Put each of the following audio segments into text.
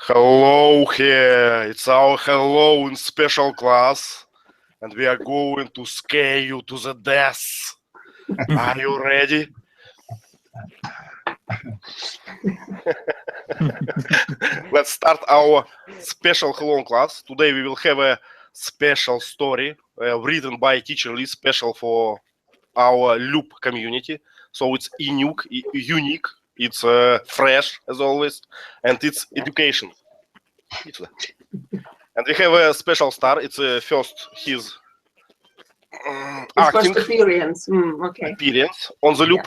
Hello here. It's our Halloween special class, and we are going to scare you to the death. Are you ready? Let's start our special Halloween class. Today we will have a special story written by teacher Lee, special for our Loop community. So it's unique, it's fresh as always, and it's education. And we have a special star. It's first his acting first appearance. Okay. appearance on the Loop.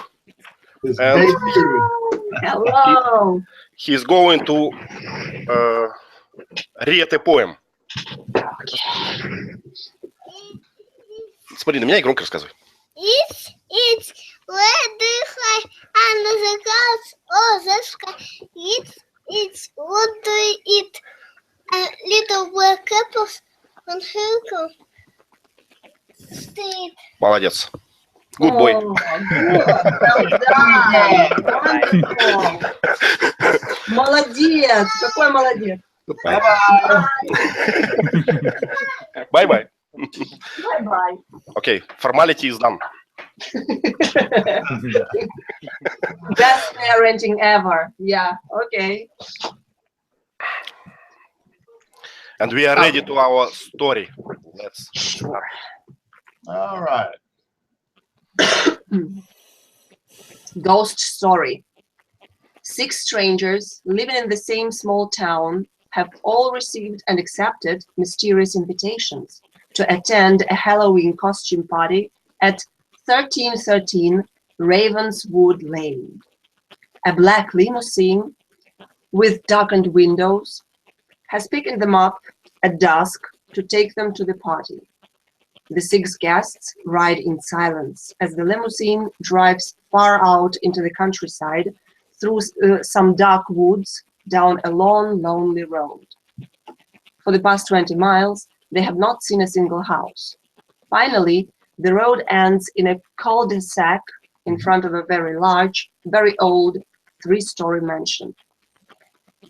His And debut. Hello. he's going to read a poem. Смотри на меня и громко рассказывай. It's red high under the clouds or the sky. It's what do you eat? Little black apples on Hilco Street. Молодец. Good boy. Oh, good. Well done. Wonderful. Молодец. Какой молодец. Bye-bye. Bye-bye. Okay, formality is done. Best parenting ever. Yeah. Okay. And we are ready to our story. Let's Sure. All right. Ghost story. 6 strangers living in the same small town have all received and accepted mysterious invitations to attend a Halloween costume party at 1313 Ravenswood Lane. A black limousine with darkened windows has picked them up at dusk to take them to the party. The 6 guests ride in silence as the limousine drives far out into the countryside through some dark woods down a long, lonely road. For the past 20 miles, they have not seen a single house. Finally, the road ends in a cul-de-sac in front of a very large, very old 3-story mansion.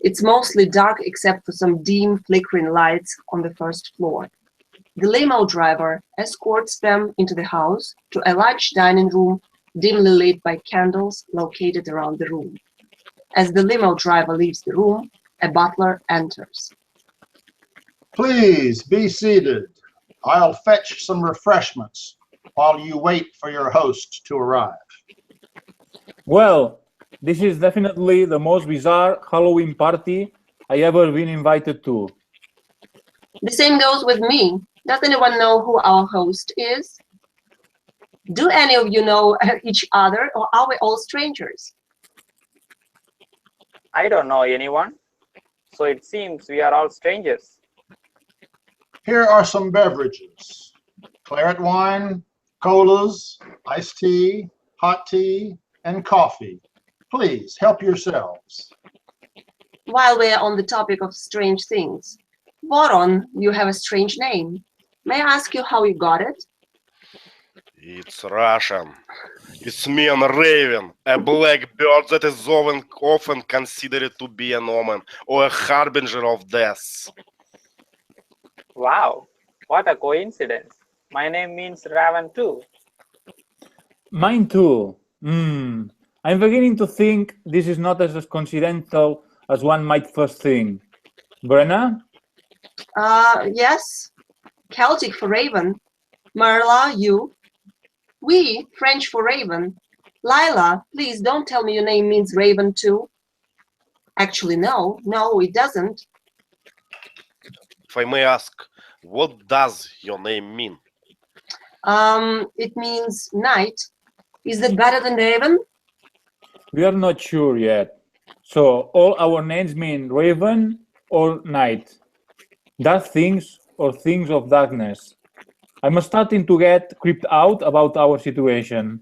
It's mostly dark except for some dim, flickering lights on the first floor. The limo driver escorts them into the house to a large dining room dimly lit by candles located around the room. As the limo driver leaves the room, a butler enters. Please be seated. I'll fetch some refreshments while you wait for your host to arrive. Well, this is definitely the most bizarre Halloween party I ever been invited to. The same goes with me. Does anyone know who our host is? Do any of you know each other, or are we all strangers? I don't know anyone, so it seems we are all strangers. Here are some beverages: claret wine, colas, iced tea, hot tea, and coffee. Please help yourselves. While we're on the topic of strange things, Voron, you have a strange name. May I ask you how you got it? It's Russian. It's me and Raven, a black bird that is often considered to be an omen or a harbinger of death. Wow, what a coincidence. My name means Raven too. Mine too. I'm beginning to think this is not as coincidental as one might first think. Brenna? Yes. Celtic for raven. Marla, you. We, French for raven. Lila, please don't tell me your name means raven too. Actually, no, it doesn't. If I may ask, what does your name mean? It means night. Is that better than raven? We are not sure yet. So all our names mean raven or night. Dark things or things of darkness. I'm starting to get creeped out about our situation.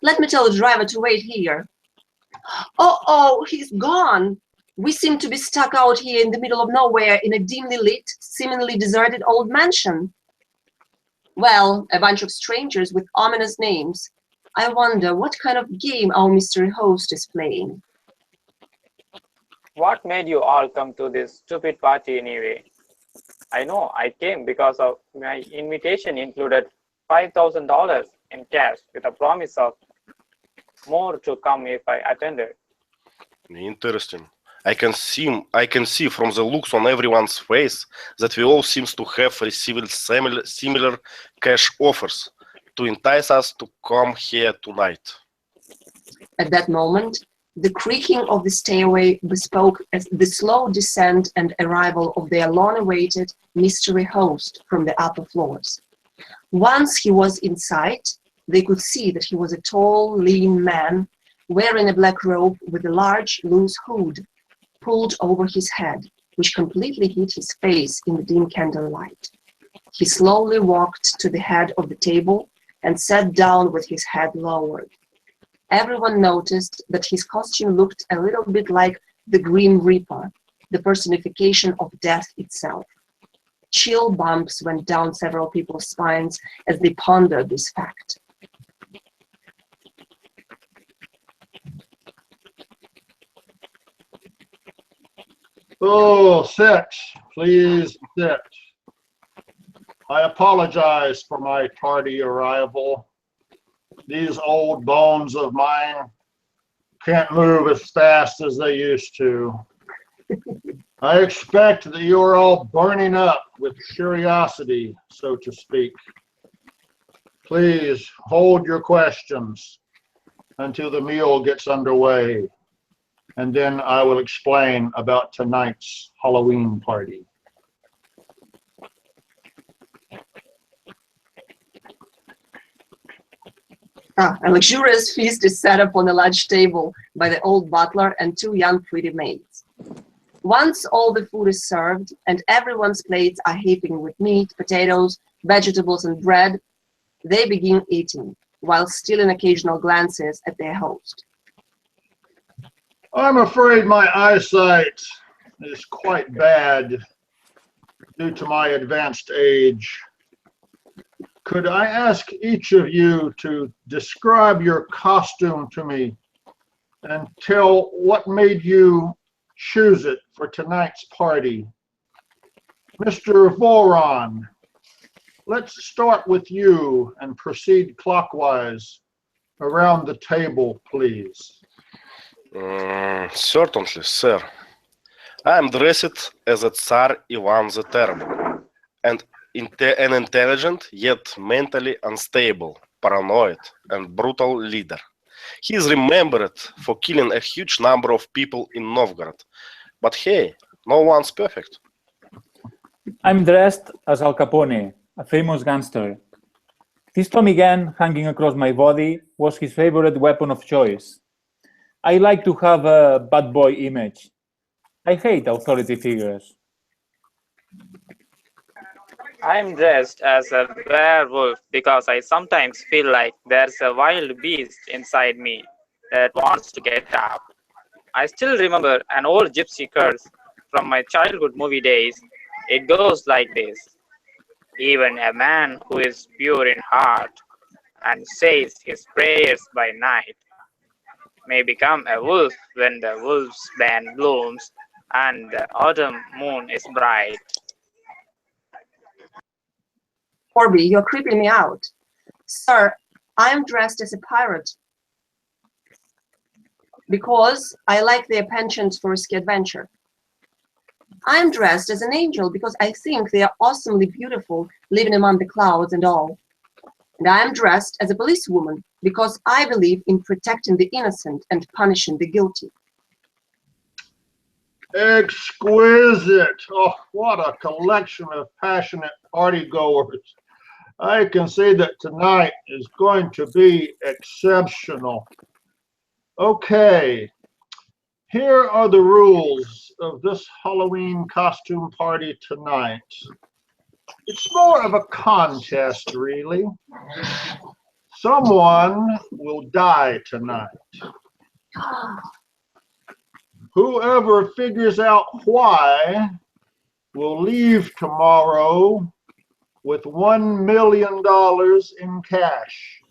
Let me tell the driver to wait here. Oh, he's gone. We seem to be stuck out here in the middle of nowhere in a dimly lit, seemingly deserted old mansion. Well, a bunch of strangers with ominous names. I wonder what kind of game our mystery host is playing. What made you all come to this stupid party anyway? I know I came because of my invitation included $5,000 in cash with a promise of more to come if I attended. Interesting. I can see from the looks on everyone's face that we all seems to have received similar cash offers to entice us to come here tonight. At that moment, the creaking of the stairway bespoke as the slow descent and arrival of their long-awaited mystery host from the upper floors. Once he was in sight, they could see that he was a tall, lean man wearing a black robe with a large, loose hood pulled over his head, which completely hid his face in the dim candlelight. He slowly walked to the head of the table and sat down with his head lowered. Everyone noticed that his costume looked a little bit like the Grim Reaper, the personification of death itself. Chill bumps went down several people's spines as they pondered this fact. Oh, sit. Please sit. I apologize for my tardy arrival. These old bones of mine can't move as fast as they used to. I expect that you're all burning up with curiosity, so to speak. Please hold your questions until the meal gets underway, and then I will explain about tonight's Halloween party. A luxurious feast is set up on a large table by the old butler and two young pretty maids. Once all the food is served and everyone's plates are heaping with meat, potatoes, vegetables, and bread, they begin eating, while stealing occasional glances at their host. I'm afraid my eyesight is quite bad due to my advanced age. Could I ask each of you to describe your costume to me and tell what made you choose it for tonight's party? Mr. Voron, let's start with you and proceed clockwise around the table, please. Certainly, sir. I am dressed as a Tsar Ivan the Terrible, and an intelligent yet mentally unstable, paranoid, and brutal leader. He is remembered for killing a huge number of people in Novgorod. But hey, no one's perfect. I'm dressed as Al Capone, a famous gangster. This Tommy gun hanging across my body was his favorite weapon of choice. I like to have a bad boy image. I hate authority figures. I'm dressed as a werewolf because I sometimes feel like there's a wild beast inside me that wants to get out. I still remember an old gypsy curse from my childhood movie days. It goes like this. Even a man who is pure in heart and says his prayers by night may become a wolf when the wolf's band blooms and the autumn moon is bright. Corby, you're creeping me out. Sir, I am dressed as a pirate because I like their penchant for risky adventure. I am dressed as an angel because I think they are awesomely beautiful, living among the clouds and all. And I am dressed as a policewoman because I believe in protecting the innocent and punishing the guilty. Exquisite. Oh, what a collection of passionate partygoers. I can see that tonight is going to be exceptional. Okay, here are the rules of this Halloween costume party tonight. It's more of a contest, really. Someone will die tonight. Whoever figures out why will leave tomorrow with $1 million in cash,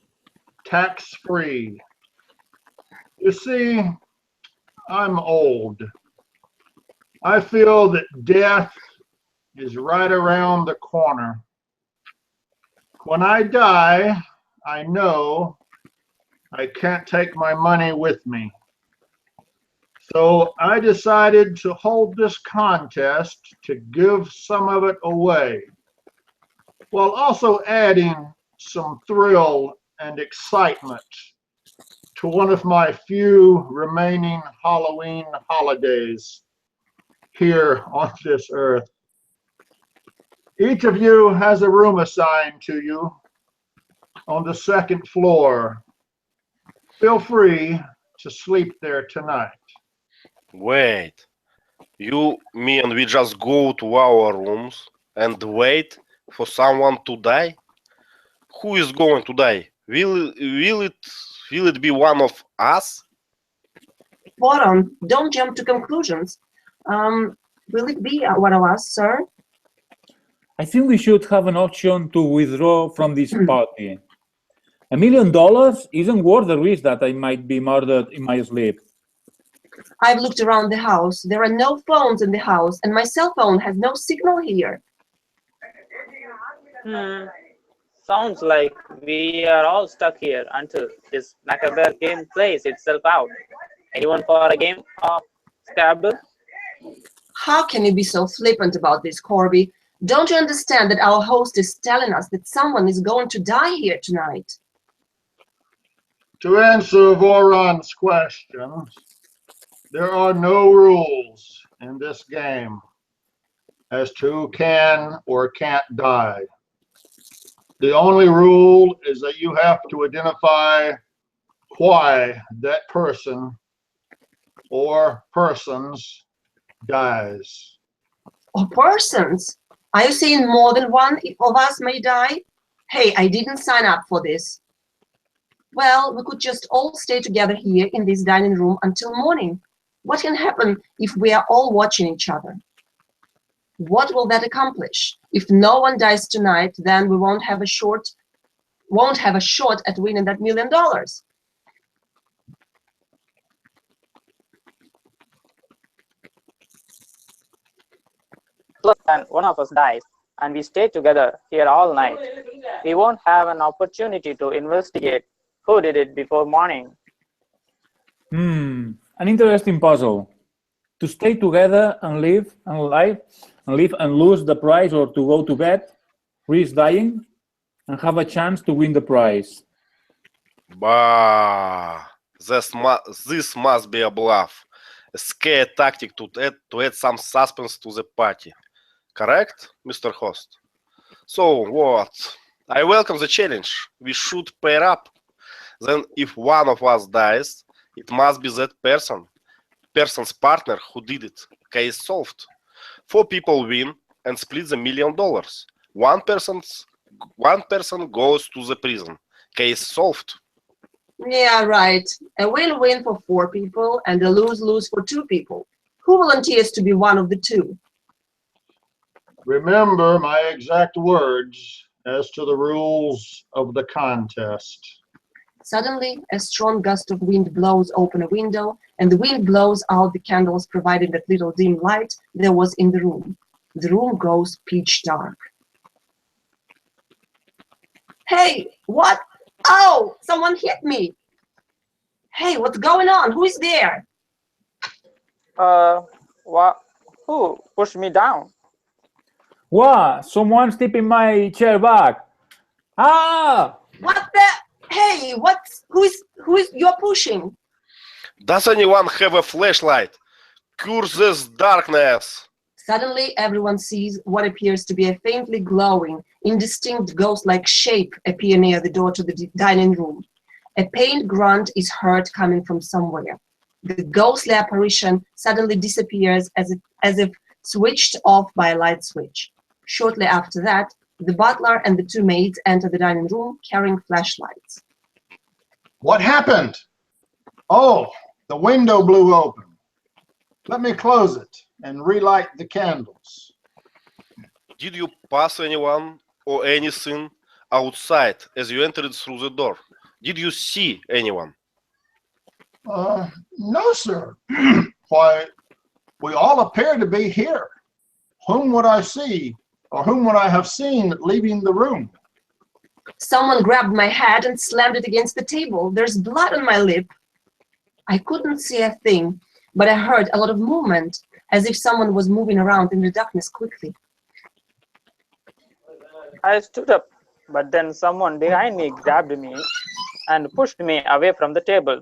tax-free. You see, I'm old, I feel that death is right around the corner. When I die, I know I can't take my money with me. So I decided to hold this contest to give some of it away, while also adding some thrill and excitement to one of my few remaining Halloween holidays here on this earth. Each of you has a room assigned to you on the second floor. Feel free to sleep there tonight. Wait, you mean we just go to our rooms and wait for someone to die? Who is going to die? Will it be one of us? Boron, don't jump to conclusions. Will it be one of us, sir? I think we should have an option to withdraw from this party. $1 million isn't worth the risk that I might be murdered in my sleep. I've looked around the house. There are no phones in the house, and my cell phone has no signal here. Sounds like we are all stuck here until this macabre game plays itself out. Anyone for a game of Scrabble? How can you be so flippant about this, Corby? Don't you understand that our host is telling us that someone is going to die here tonight? To answer Voron's questions, there are no rules in this game as to who can or can't die. The only rule is that you have to identify why that person or persons dies. Or persons? Are you saying more than one of us may die? Hey, I didn't sign up for this. Well, we could just all stay together here in this dining room until morning. What can happen if we are all watching each other? What will that accomplish? If no one dies tonight, then we won't have a shot at winning that $1 million. Plus, and one of us dies, and we stay together here all night. We won't have an opportunity to investigate who did it before morning. An interesting puzzle. To stay together and live and lose the prize, or to go to bed, risk dying, and have a chance to win the prize. Bah, this must be a bluff. A scare tactic to add some suspense to the party. Correct, Mr. Host? So what? I welcome the challenge. We should pair up. Then if one of us dies, it must be that person's partner who did it. Case solved. 4 people win and split the $1 million. One person goes to the prison. Case solved. Yeah, right. A win-win for 4 people and a lose-lose for 2 people. Who volunteers to be one of the 2? Remember my exact words as to the rules of the contest. Suddenly, a strong gust of wind blows open a window, and the wind blows out the candles, providing that little dim light there was in the room. The room goes pitch dark. Hey, what? Oh, someone hit me. Hey, what's going on? Who is there? What? Who pushed me down? What? Someone's tipping my chair back. Ah! What the? Hey, who is you're pushing? Does anyone have a flashlight? Curse this darkness. Suddenly, everyone sees what appears to be a faintly glowing, indistinct ghost-like shape appear near the door to the dining room. A pained grunt is heard coming from somewhere. The ghostly apparition suddenly disappears as if switched off by a light switch. Shortly after that, the butler and the 2 maids enter the dining room carrying flashlights. What happened? Oh, the window blew open. Let me close it and relight the candles. Did you pass anyone or anything outside as you entered through the door? Did you see anyone? No, sir. Why, We all appear to be here. Whom would I see, or whom would I have seen leaving the room? Someone grabbed my head and slammed it against the table. There's blood on my lip. I couldn't see a thing, but I heard a lot of movement, as if someone was moving around in the darkness quickly. I stood up, but then someone behind me grabbed me and pushed me away from the table.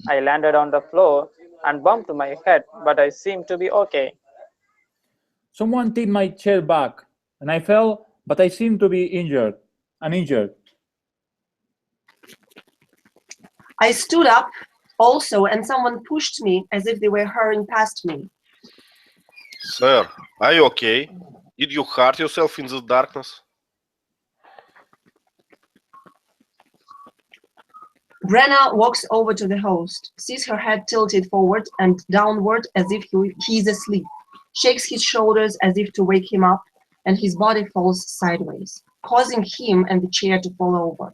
I landed on the floor and bumped my head, but I seemed to be okay. Someone tipped my chair back, and I fell, but I seemed to be uninjured. I stood up also, and someone pushed me as if they were hurrying past me. Sir, are you okay? Did you hurt yourself in the darkness? Brenna walks over to the host, sees her head tilted forward and downward as if he's asleep, shakes his shoulders as if to wake him up, and his body falls sideways, causing him and the chair to fall over.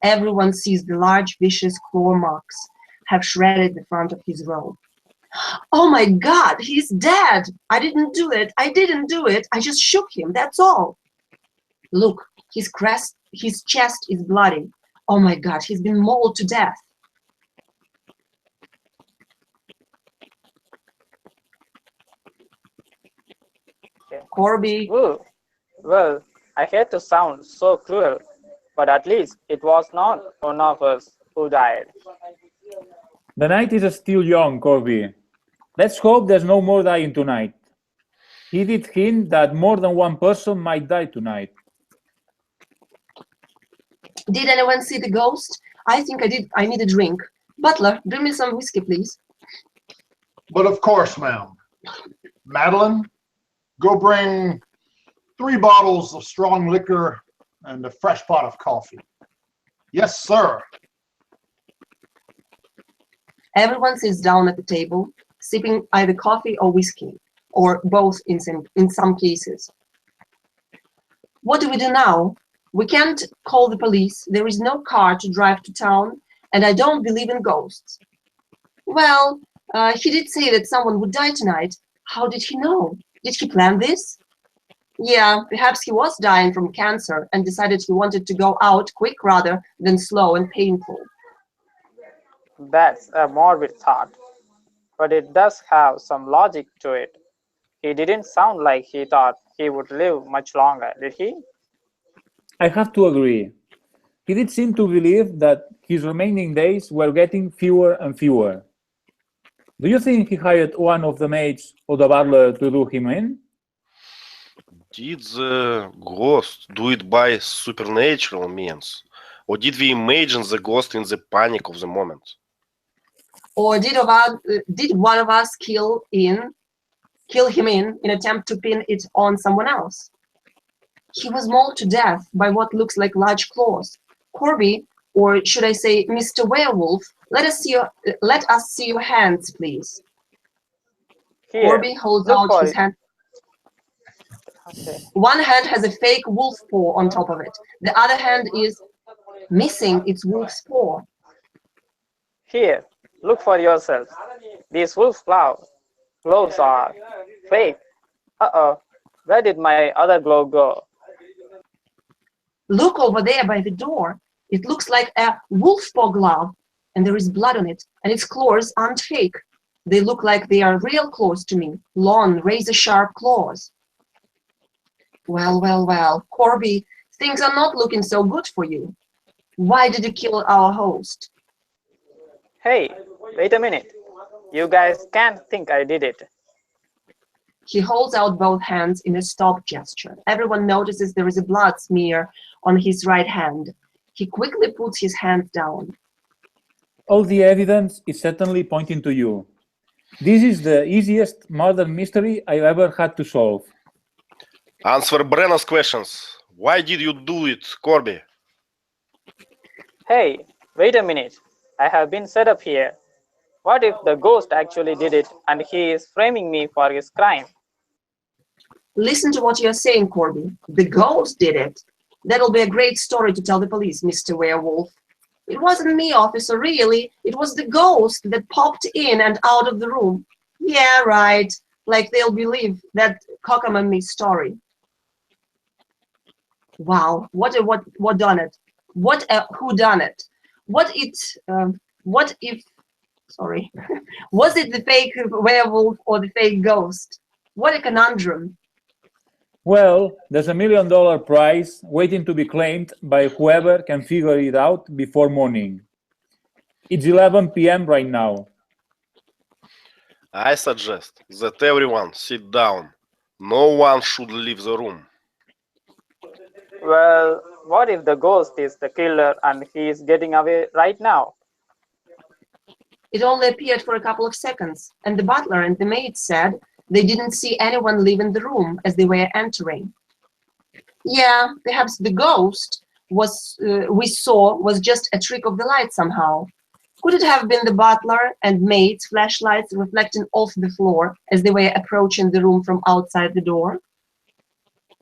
Everyone sees the large, vicious claw marks have shredded the front of his robe. Oh my God, he's dead! I didn't do it. I didn't do it. I just shook him. That's all. Look, his chest is bloody. Oh my God, he's been mauled to death. Corby. Ooh. Well, I hate to sound so cruel, but at least it was not one of us who died. The night is still young, Corby. Let's hope there's no more dying tonight. He did hint that more than one person might die tonight. Did anyone see the ghost? I think I did. I need a drink. Butler, bring me some whiskey, please. But of course, ma'am. Madeline, go bring 3 bottles of strong liquor and a fresh pot of coffee. Yes, sir. Everyone sits down at the table, sipping either coffee or whiskey, or both in some cases. What do we do now? We can't call the police. There is no car to drive to town, and I don't believe in ghosts. Well, he did say that someone would die tonight. How did he know? Did he plan this? Yeah, perhaps he was dying from cancer and decided he wanted to go out quick rather than slow and painful. That's a morbid thought, but it does have some logic to it. He didn't sound like he thought he would live much longer, did he? I have to agree. He did seem to believe that his remaining days were getting fewer and fewer. Do you think he hired one of the maids or the butler to do him in? Did the ghost do it by supernatural means? Or did we imagine the ghost in the panic of the moment? Or did one of us kill him in attempt to pin it on someone else? He was mauled to death by what looks like large claws. Corby, or should I say Mr. Werewolf, let us see your hands, please. Here, Corby holds look out for his it. hand. Okay. One hand has a fake wolf paw on top of it. The other hand is missing its wolf's paw. Here, look for yourself. These wolf gloves are fake. Uh-oh, where did my other glove go? Look over there by the door. It looks like a wolf paw glove, and there is blood on it, and its claws aren't fake. They look like they are real claws to me, long, razor-sharp claws. Well, Corby, things are not looking so good for you. Why did you kill our host? Hey, wait a minute. You guys can't think I did it. He holds out both hands in a stop gesture. Everyone notices there is a blood smear on his right hand. He quickly puts his hand down. All the evidence is certainly pointing to you. This is the easiest murder mystery I've ever had to solve. Answer Brenna's questions. Why did you do it, Corby? Hey, wait a minute. I have been set up here. What if the ghost actually did it and he is framing me for his crime? Listen to what you're saying, Corby. The ghost did it. That'll be a great story to tell the police, Mr. Werewolf. It wasn't me, officer, really. It was the ghost that popped in and out of the room. Yeah, right. like they'll believe that Cockham and me story. Wow, what done it? Who done it? What if, sorry, was it the fake werewolf or the fake ghost? What a conundrum. Well, there's $1 million prize waiting to be claimed by whoever can figure it out before morning. It's 11 p.m. right now. I suggest that everyone sit down. No one should leave the room. Well, what if the ghost is the killer and he is getting away right now? It only appeared for a couple of seconds, and the butler and the maid said they didn't see anyone leaving the room as they were entering. Yeah, perhaps the ghost we saw was just a trick of the light somehow. Could it have been the butler and maid's flashlights reflecting off the floor as they were approaching the room from outside the door?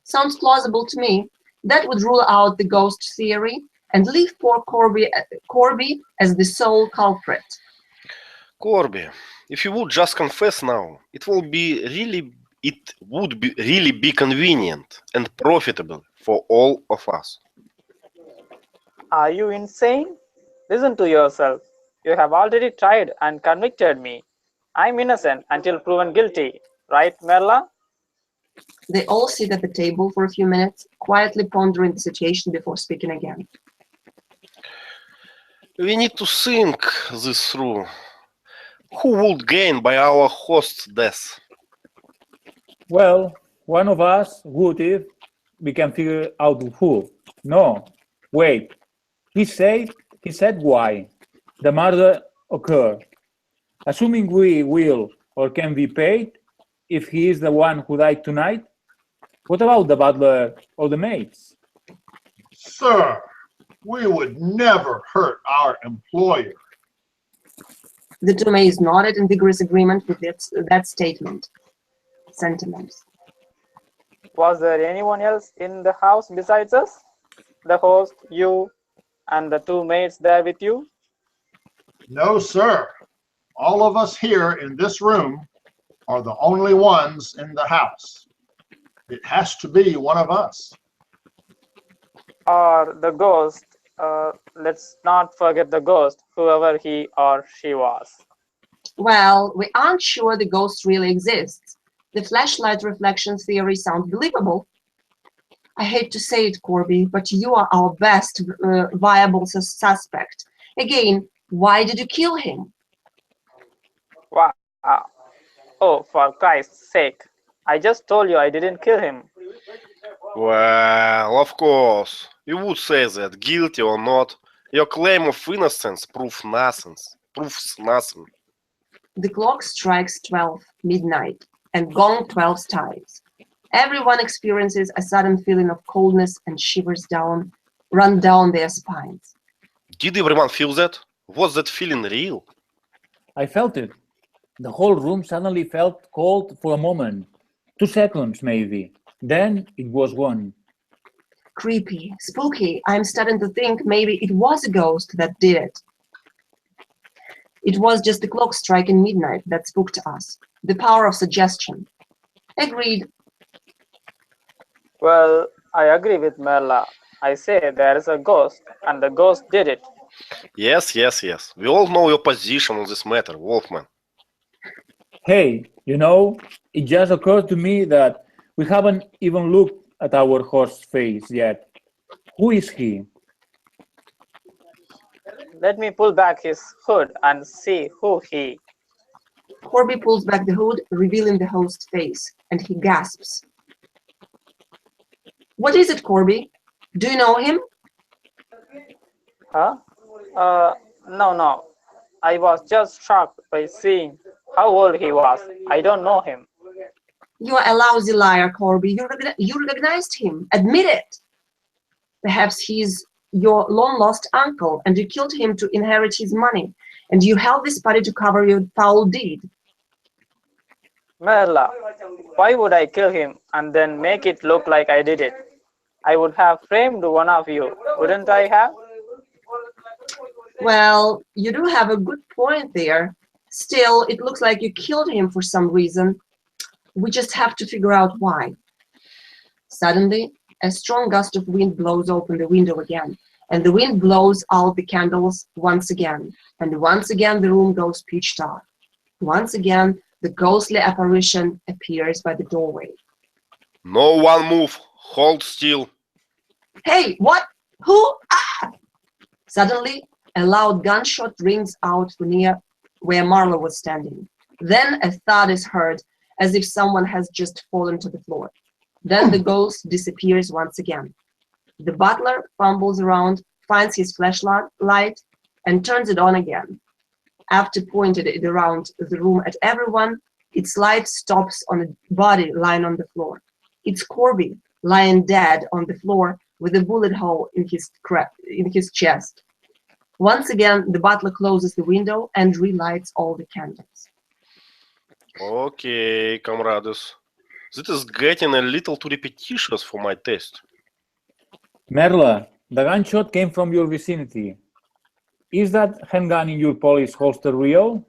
Sounds plausible to me. That would rule out the ghost theory and leave poor Corby as the sole culprit. Corby, if you would just confess now, it would really be convenient and profitable for all of us. Are you insane? Listen to yourself. You have already tried and convicted me. I'm innocent until proven guilty. Right, Merla? They all sit at the table for a few minutes, quietly pondering the situation before speaking again. We need to think this through. Who would gain by our host's death? Well, one of us would if we can figure out who. No, wait. He said why the murder occurred. Assuming we will or can be paid, if he is the one who died tonight, what about the butler or the maids? Sir, we would never hurt our employer. The two maids nodded in vigorous agreement with that sentiment. Was there anyone else in the house besides us? The host, you, and the two maids there with you? No, sir. All of us here in this room are the only ones in the house. It has to be one of us. Or the ghost. Let's not forget the ghost, whoever he or she was. Well, we aren't sure the ghost really exists. The flashlight reflection theory sounds believable. I hate to say it, Corby, but you are our best viable suspect. Again, why did you kill him? Wow. Oh, for Christ's sake. I just told you I didn't kill him. Well, of course. You would say that, guilty or not. Your claim of innocence proves nothing. The clock strikes 12 midnight and gong 12 times. Everyone experiences a sudden feeling of coldness and shivers run down their spines. Did everyone feel that? Was that feeling real? I felt it. The whole room suddenly felt cold for a moment. 2 seconds, maybe. Then it was gone. Creepy, spooky. I'm starting to think maybe it was a ghost that did it. It was just the clock striking midnight that spooked us. The power of suggestion. Agreed. Well, I agree with Merla. I say there is a ghost, and the ghost did it. Yes. We all know your position on this matter, Wolfman. Hey, it just occurred to me that we haven't even looked at our host's face yet. Who is he? Let me pull back his hood and see who he. Corby pulls back the hood, revealing the host's face, and he gasps. What is it, Corby? Do you know him? Huh? No. I was just shocked by seeing how old he was. I don't know him. You are a lousy liar, Corby. You recognized him. Admit it. Perhaps he's your long-lost uncle, and you killed him to inherit his money, and you held this body to cover your foul deed. Merla, why would I kill him and then make it look like I did it? I would have framed one of you, wouldn't I have? Well, you do have a good point there. Still, it looks like you killed him for some reason. We just have to figure out why. Suddenly, a strong gust of wind blows open the window again, and the wind blows out the candles once again. And once again, the room goes pitch dark. Once again, the ghostly apparition appears by the doorway. No one move. Hold still. Hey, what? Who? Ah! Suddenly, a loud gunshot rings out near where Marla was standing. Then a thud is heard, as if someone has just fallen to the floor. Then the ghost disappears once again. The butler fumbles around, finds his flashlight, and turns it on again. After pointing it around the room at everyone, its light stops on a body lying on the floor. It's Corby, lying dead on the floor with a bullet hole in his chest. Once again, the butler closes the window and relights all the candles. Okay, comrades. This is getting a little too repetitious for my taste. Merla, the gunshot came from your vicinity. Is that handgun in your police holster real?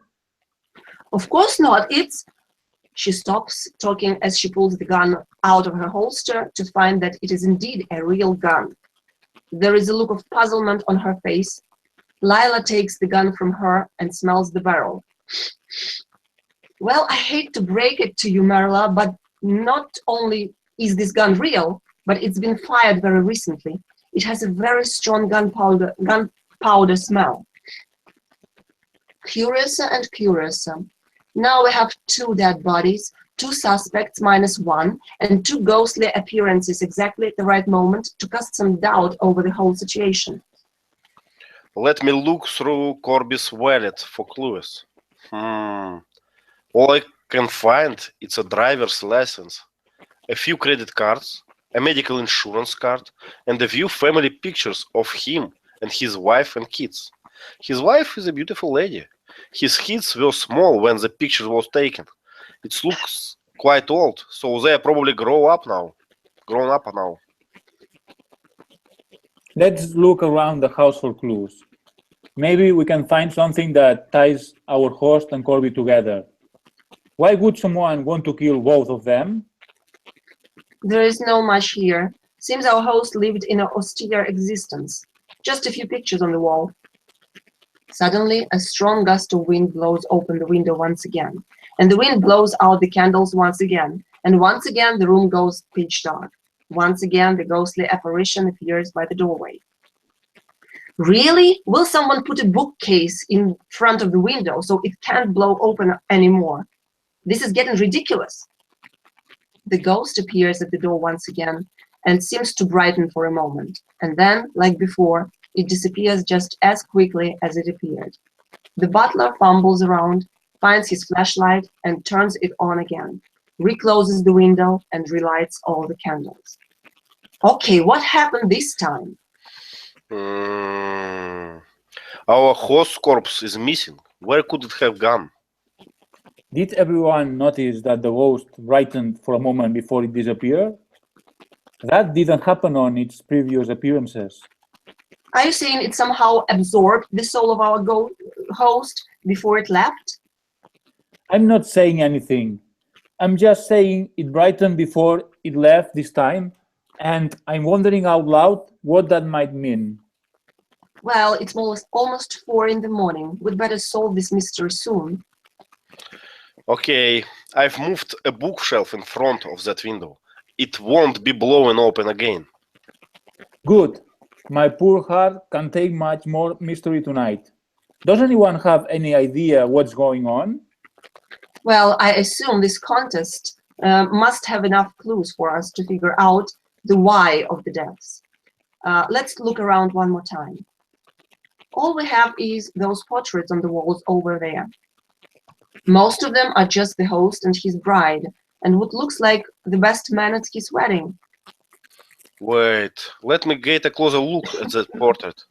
Of course not. It's... She stops talking as she pulls the gun out of her holster to find that it is indeed a real gun. There is a look of puzzlement on her face. Lila takes the gun from her and smells the barrel. Well, I hate to break it to you, Marla, but not only is this gun real, but it's been fired very recently. It has a very strong gunpowder smell. Curiouser and curiouser. Now we have 2 dead bodies, 2 suspects minus 1, and 2 ghostly appearances exactly at the right moment to cast some doubt over the whole situation. Let me look through Corby's wallet for clues. All I can find is a driver's license, a few credit cards, a medical insurance card, and a few family pictures of him and his wife and kids. His wife is a beautiful lady. His kids were small when the picture was taken. It looks quite old, so they are probably grown up now. Let's look around the house for clues. Maybe we can find something that ties our host and Corby together. Why would someone want to kill both of them? There is no much here. Seems our host lived in an austere existence. Just a few pictures on the wall. Suddenly, a strong gust of wind blows open the window once again, and the wind blows out the candles once again, and once again the room goes pitch dark. Once again, the ghostly apparition appears by the doorway. Really? Will someone put a bookcase in front of the window so it can't blow open anymore? This is getting ridiculous. The ghost appears at the door once again and seems to brighten for a moment, and then, like before, it disappears just as quickly as it appeared. The butler fumbles around, finds his flashlight, and turns it on again, recloses the window, and relights all the candles. Okay, what happened this time? Our host corpse is missing. Where could it have gone? Did everyone notice that the ghost brightened for a moment before it disappeared? That didn't happen on its previous appearances. Are you saying it somehow absorbed the soul of our host before it left? I'm not saying anything. I'm just saying it brightened before it left this time, and I'm wondering out loud what that might mean. Well, it's almost 4 in the morning. We'd better solve this mystery soon. Okay, I've moved a bookshelf in front of that window. It won't be blowing open again. Good. My poor heart can't take much more mystery tonight. Does anyone have any idea what's going on? Well, I assume this contest must have enough clues for us to figure out the why of the deaths. Let's look around one more time. All we have is those portraits on the walls over there. Most of them are just the host and his bride, and what looks like the best man at his wedding. Wait, let me get a closer look at that portrait.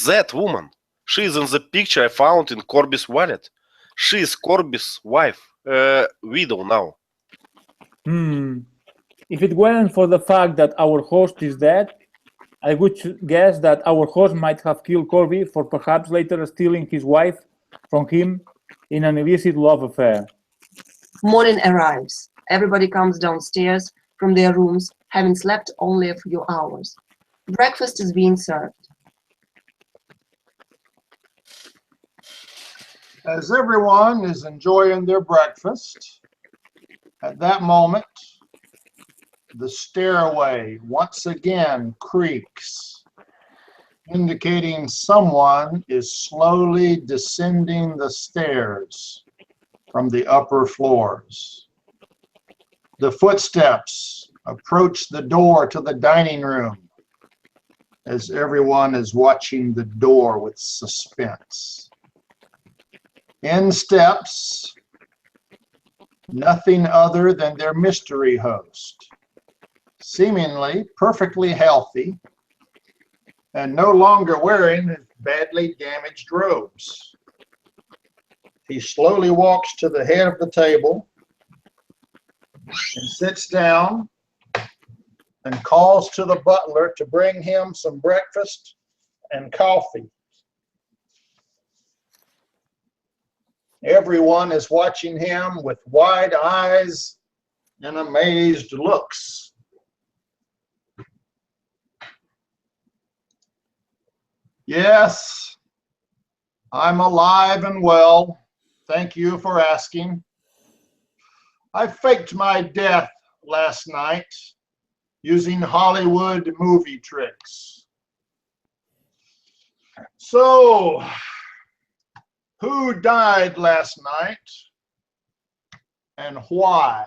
That woman, she is in the picture I found in Corby's wallet. She is Corby's wife, widow now. If it weren't for the fact that our host is dead, I would guess that our host might have killed Corby for perhaps later stealing his wife from him in an illicit love affair. Morning arrives. Everybody comes downstairs from their rooms, having slept only a few hours. Breakfast is being served. As everyone is enjoying their breakfast, at that moment, the stairway once again creaks, indicating someone is slowly descending the stairs from the upper floors. The footsteps approach the door to the dining room as everyone is watching the door with suspense. In steps nothing other than their mystery host, seemingly perfectly healthy and no longer wearing his badly damaged robes. He slowly walks to the head of the table and sits down and calls to the butler to bring him some breakfast and coffee. Everyone is watching him with wide eyes and amazed looks. Yes, I'm alive and well. Thank you for asking. I faked my death last night using Hollywood movie tricks. So, who died last night and why?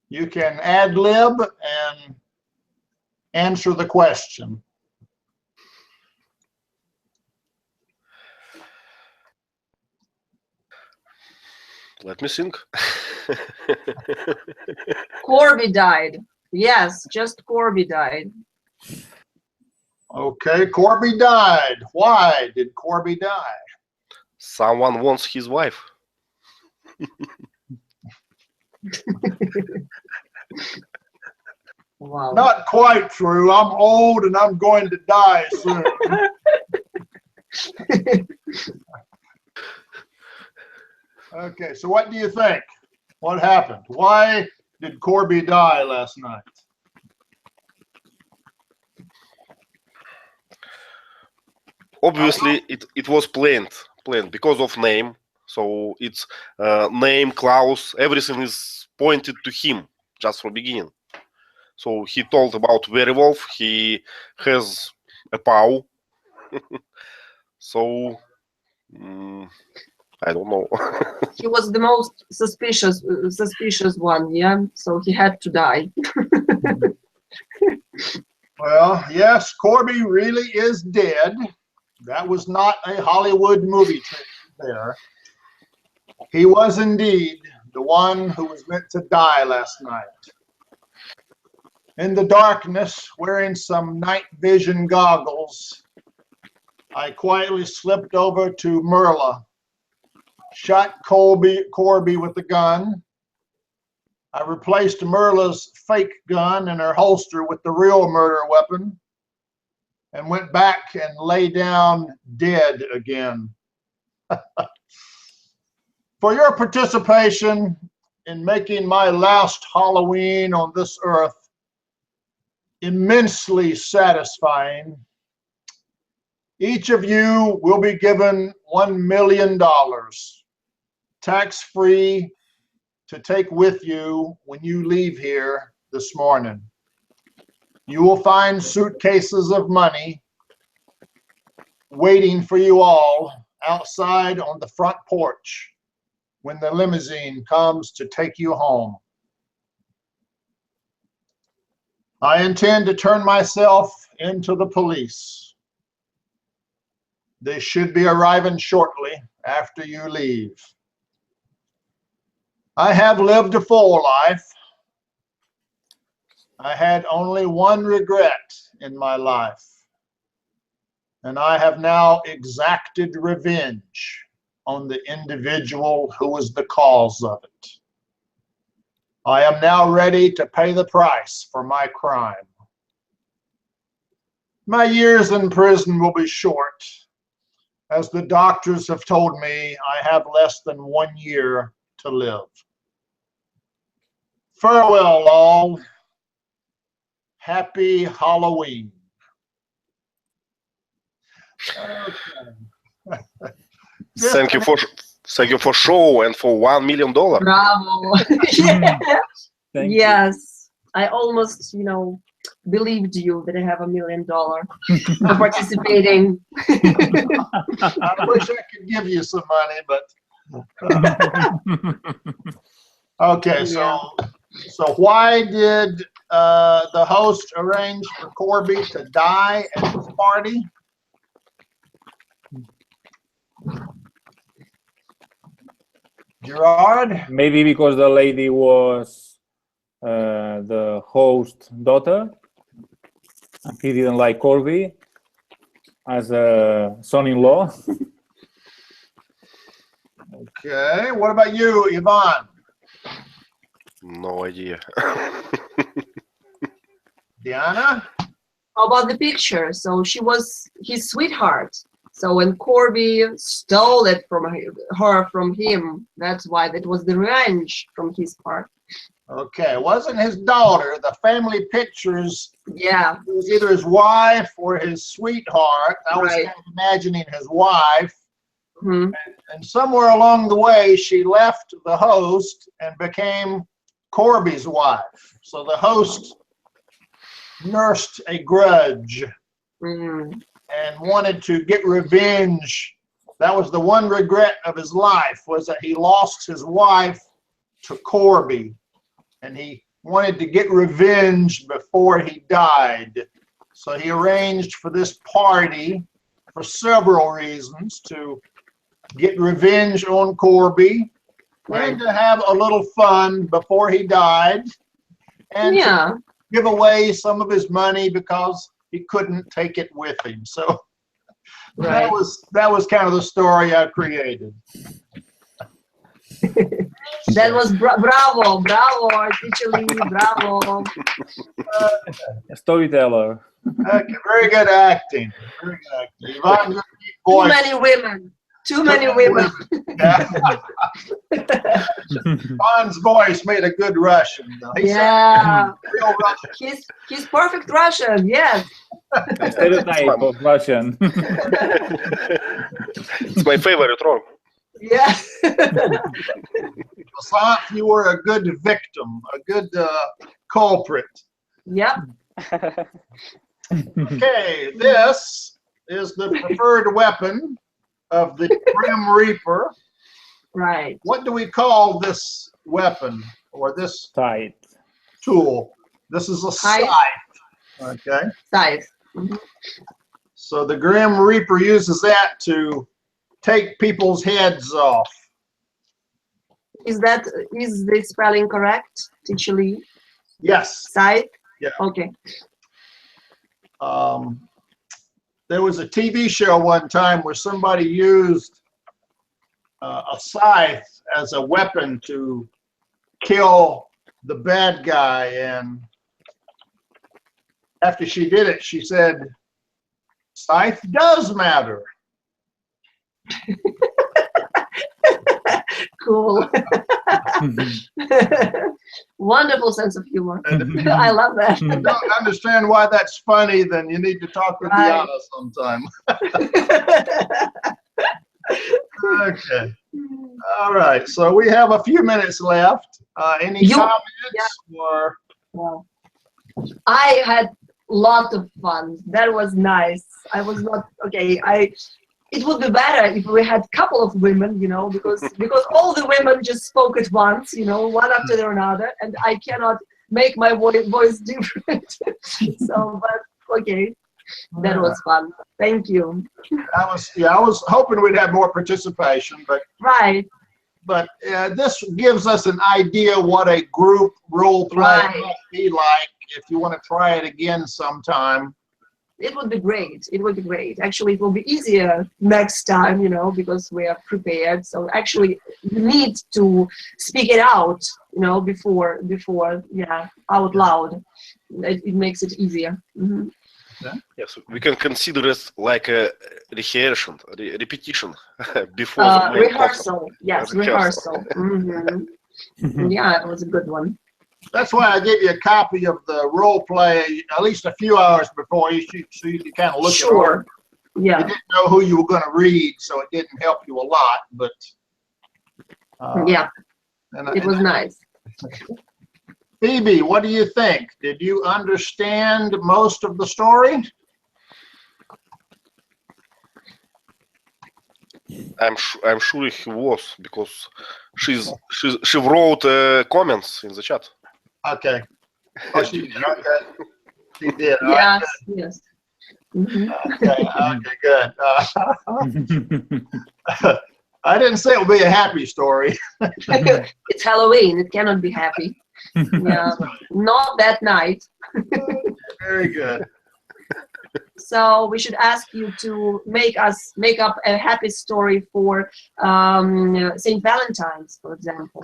You can ad-lib and answer the question. Let me think. Corby died. Yes, just Corby died. Okay, Corby died. Why did Corby die? Someone wants his wife. Wow. Not quite true. I'm old and I'm going to die soon. Okay, so what do you think? What happened? Why did Corby die last night? Obviously, it was planned because of name. So it's name, Klaus, everything is pointed to him just from beginning. So he told about werewolf. He has a paw. So I don't know. He was the most suspicious one, yeah? So he had to die. Well, yes, Corby really is dead. That was not a Hollywood movie trick there. He was indeed the one who was meant to die last night. In the darkness, wearing some night vision goggles, I quietly slipped over to Merla, shot Corby with the gun. I replaced Merla's fake gun in her holster with the real murder weapon and went back and lay down dead again. For your participation in making my last Halloween on this earth immensely satisfying, each of you will be given $1 million, tax-free, to take with you when you leave here this morning. You will find suitcases of money waiting for you all outside on the front porch when the limousine comes to take you home. I intend to turn myself into the police. They should be arriving shortly after you leave. I have lived a full life. I had only one regret in my life, and I have now exacted revenge on the individual who was the cause of it. I am now ready to pay the price for my crime. My years in prison will be short. As the doctors have told me, I have less than 1 year to live. Farewell, all. Happy Halloween. Okay. Thank you for show and for $1 million. Bravo. Thank you. Yes, I almost, believed you that I have $1 million for participating. I wish I could give you some money, but okay. So why did the host arrange for Corby to die at his party? Gerard? Maybe because the lady was the host's daughter. And he didn't like Corby as a son-in-law. Okay. What about you, Yvonne? No idea. Diana? How about the picture? So she was his sweetheart. So when Corby stole it from her from him, that's why that was the revenge from his part. Okay. It wasn't his daughter. The family pictures, Yeah. it was either his wife or his sweetheart. I was Right. kind of imagining his wife. Mhm. And somewhere along the way, she left the host and became Corby's wife. So the host nursed a grudge Mhm. and wanted to get revenge. That was the one regret of his life, was that he lost his wife to Corby. And he wanted to get revenge before he died. So he arranged for this party for several reasons: to get revenge on Corby, and to have a little fun before he died, and Yeah. to give away some of his money because he couldn't take it with him. So Right. that was kind of the story I created. That was bravo, Teacher Lee, bravo. A storyteller. Okay, very good acting. Very good acting. Yvonne, your deep Too voice. many women. Too many women. Yeah. Yvonne's voice made a good Russian, though. He Yeah. sounded real Russian. He's perfect Russian. Yes. Stereotype of Russian. It's my favorite role. Yeah. Vasant, you were a good victim, a good culprit. Yep. Okay, this is the preferred weapon of the Grim Reaper. Right. What do we call this weapon or this Tight. tool? This is a Scythe. scythe. Okay, Scythe. so the Grim Reaper uses that to take people's heads off. Is the spelling correct, Teacher Lee? Yes. Scythe? Yeah. Okay. There was a TV show one time where somebody used a scythe as a weapon to kill the bad guy, and after she did it, she said, "Scythe does matter." Cool. Wonderful sense of humor. And if you I love that. don't understand why that's funny, then you need to talk with Right. Diana sometime. Okay. All right. So we have a few minutes left. Any You- comments or? Wow. I had lot of fun. That was nice. I was not okay. It would be better if we had a couple of women, because all the women just spoke at once, one after another, and I cannot make my voice different. So, but okay, that was fun. Thank you. I was hoping we'd have more participation, Right. but this gives us an idea what a group role play Right. might be like. If you want to try it again sometime. It would be great. It would be great. Actually, it will be easier next time, because we are prepared. So actually, you need to speak it out, before, out loud. It makes it easier. Mhm. Yes, we can consider it like a repetition before the main concert. Rehearsal. Yes, Rehearsal. rehearsal. Yeah, it was a good one. That's why I give you a copy of the role play at least a few hours before you shoot, so you can kind of look at it. Sure. You Yeah. didn't know who you were going to read, so it didn't help you a lot. But Yeah, and, it was nice. Phoebe, what do you think? Did you understand most of the story? I'm sure he was, because she wrote comments in the chat. Okay. Oh, she did. All Yes, right, yes. Mhm. Okay, good. I didn't say it would be a happy story. It's Halloween. It cannot be happy. Yeah, not that night. Very good. So we should ask you to make up a happy story for St. Valentine's, for example.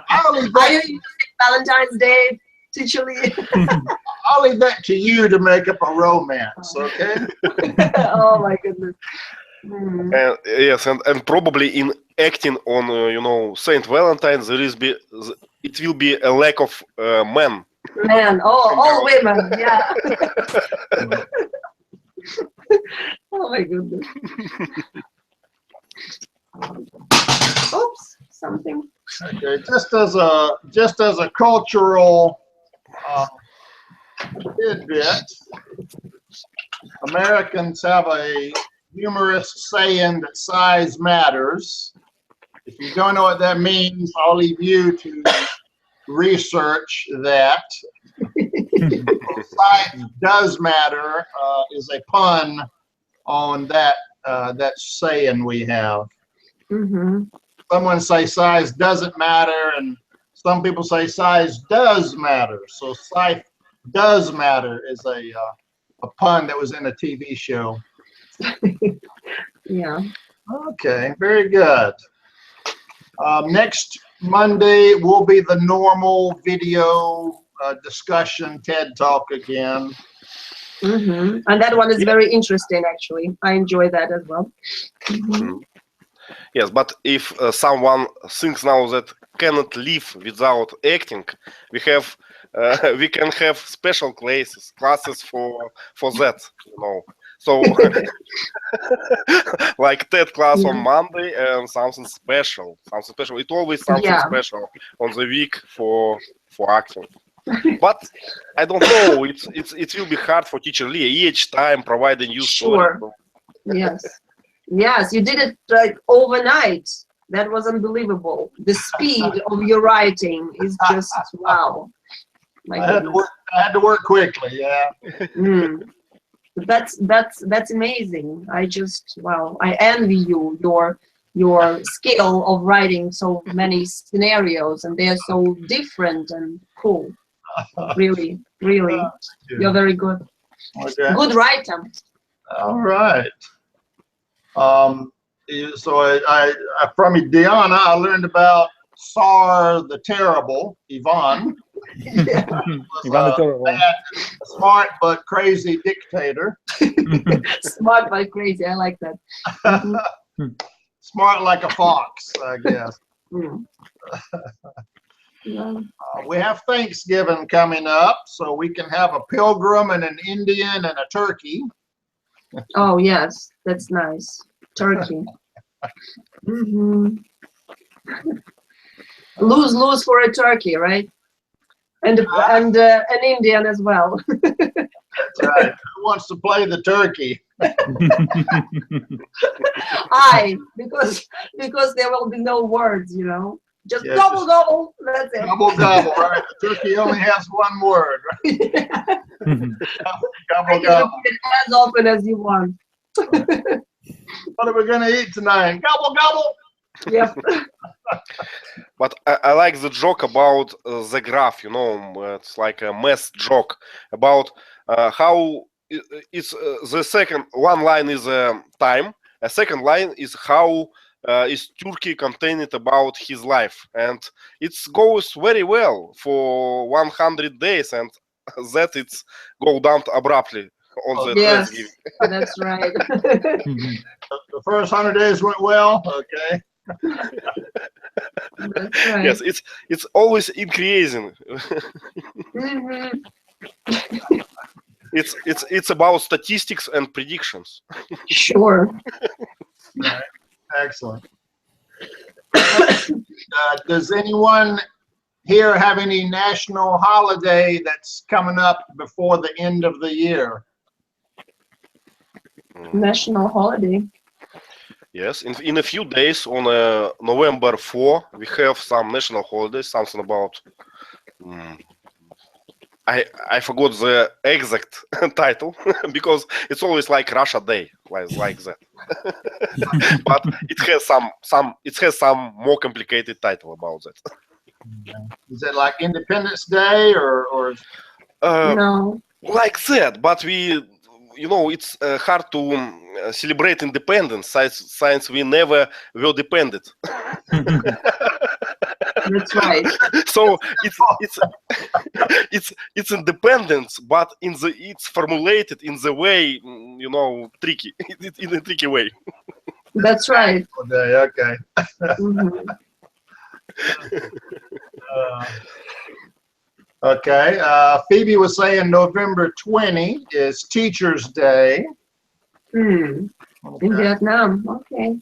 I'll leave Are you that, using Valentine's Day, Teacher Lee? I'll leave that to you to make up a romance, okay? Oh my goodness. Hmm. And yes, and probably in acting on Saint Valentine's, it will be a lack of men. Man, all women, yeah. Oh my goodness. Oops, something. Okay, just as a cultural tidbit, Americans have a humorous saying that size matters. If you don't know what that means, I'll leave you to research that. Size does matter is a pun on that saying we have. Mm-hmm. Someone say size doesn't matter, and some people say size does matter. So size does matter is a pun that was in a TV show. Yeah. Okay, very good. Next Monday will be the normal video discussion TED Talk again. Mm-hmm. And that one is very interesting, actually. I enjoy that as well. Mhm. Yes, but if someone thinks now that cannot live without acting, we can have special classes for that, So like TED class on Monday and something special. It always something special on the week for acting. But I don't know. It will be hard for Teacher Lee each time providing you story. Sure. Yes. Yes, you did it like overnight. That was unbelievable. The speed of your writing is just wow. My I had to work quickly. Yeah. Mm. That's amazing. I envy you, your skill of writing so many scenarios, and they are so different and cool. Really, really, you're very good. Okay. Good writer. All right. So I from Diana, I learned about Tsar the Terrible, Ivan. Yeah. Ivan the Terrible. A smart but crazy dictator. Smart but crazy. I like that. Mhm. Smart like a fox, I guess. Mm. Yeah. We have Thanksgiving coming up, so we can have a pilgrim and an Indian and a turkey. Oh yes, that's nice. Turkey. Mm-hmm. Lose for a turkey, right? And an Indian as well. That's right. Who wants to play the turkey? Because there will be no words, Just Yes. gobble gobble. That's it. Gobble gobble, right? The turkey only has one word, right? Gobble You can gobble. repeat it as often as you want. What are we gonna eat tonight? Gobble gobble. Yep. But I like the joke about the graph, it's like a math joke about how it's the second one line is time, a second line is how is Turkey contained about his life, and it goes very well for 100 days, and that it's go down abruptly on the Yes, Thanksgiving. that's right. The first 100 days went well. Okay. That's right. Yes, it's always increasing. Mhm. It's about statistics and predictions. Sure. Excellent. Does anyone here have any national holiday that's coming up before the end of the year? National holiday. Yes, in a few days on November 4, we have some national holidays, something about I forgot the exact title because it's always like Russia Day, like that. But it has some more complicated title about that. Is it like Independence Day or No. Like that, but it's hard to celebrate independence since we never were dependent. That's right. So it's independence, but it's formulated in the way tricky, in a tricky way. That's right. day? Okay. Mhm. Okay. Phoebe was saying November 20 is Teachers' Day. In Okay. Vietnam. Okay.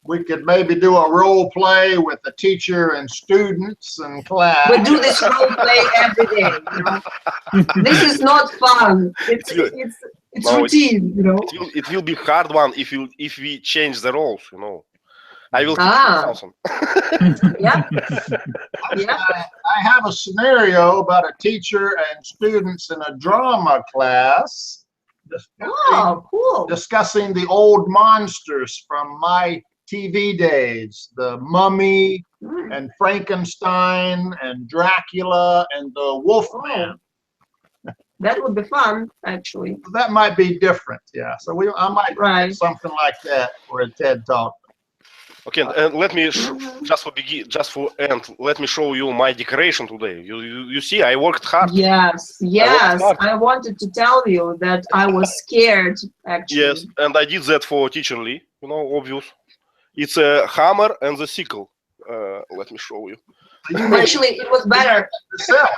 We could maybe do a role play with the teacher and students and class. We do this role play every day. This is not fun. It's No, routine. It will be hard one if we change the roles. I will teach you something. Yeah. Yeah. I have a scenario about a teacher and students in a drama class Oh, cool. discussing the old monsters from my TV days, the Mummy and Frankenstein and Dracula and the Wolfman. That would be fun, actually. That might be different, yeah. So I might Right. do something like that for a TED Talk. Okay, and let me just for end. Let me show you my decoration today. You see, I worked hard. Yes, I wanted to tell you that I was scared, actually. Yes, and I did that for Teacher Lee. Obvious. It's a hammer and the sickle. Let me show you. Actually, it was better. Yourself.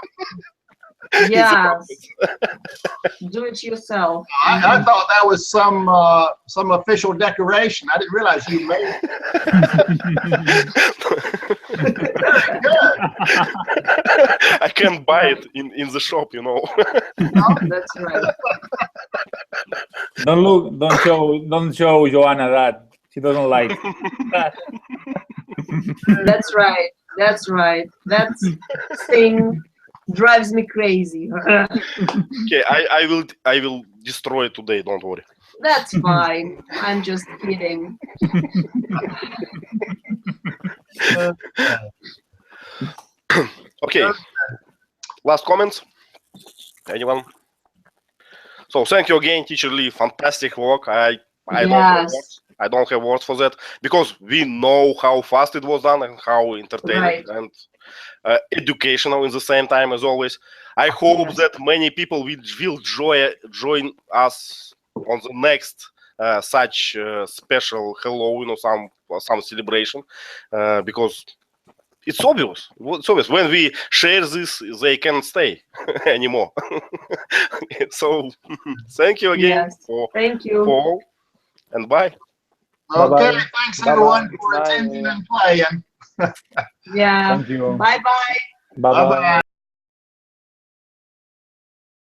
Yes. Do it yourself. I thought that was some official decoration. I didn't realize you made it. Very good. I can't buy it in the shop. Oh, that's right. Don't show Joanna that. She doesn't like that. That's right. That's right. That thing drives me crazy. Okay, I will destroy it today. Don't worry. That's fine. I'm just kidding. Okay. Last comments? Anyone? So thank you again, Teacher Lee. Fantastic work. I don't have words for that because we know how fast it was done and how entertaining and educational in the same time as always. I hope that many people will join us on the next such special Halloween or some celebration because it's obvious. It's obvious when we share this, they can't stay anymore. So thank you again Thank you. for and bye. Okay, Bye-bye. thanks everyone for attending and playing. Yeah. Thank you. Bye-bye. Bye-bye. Bye-bye.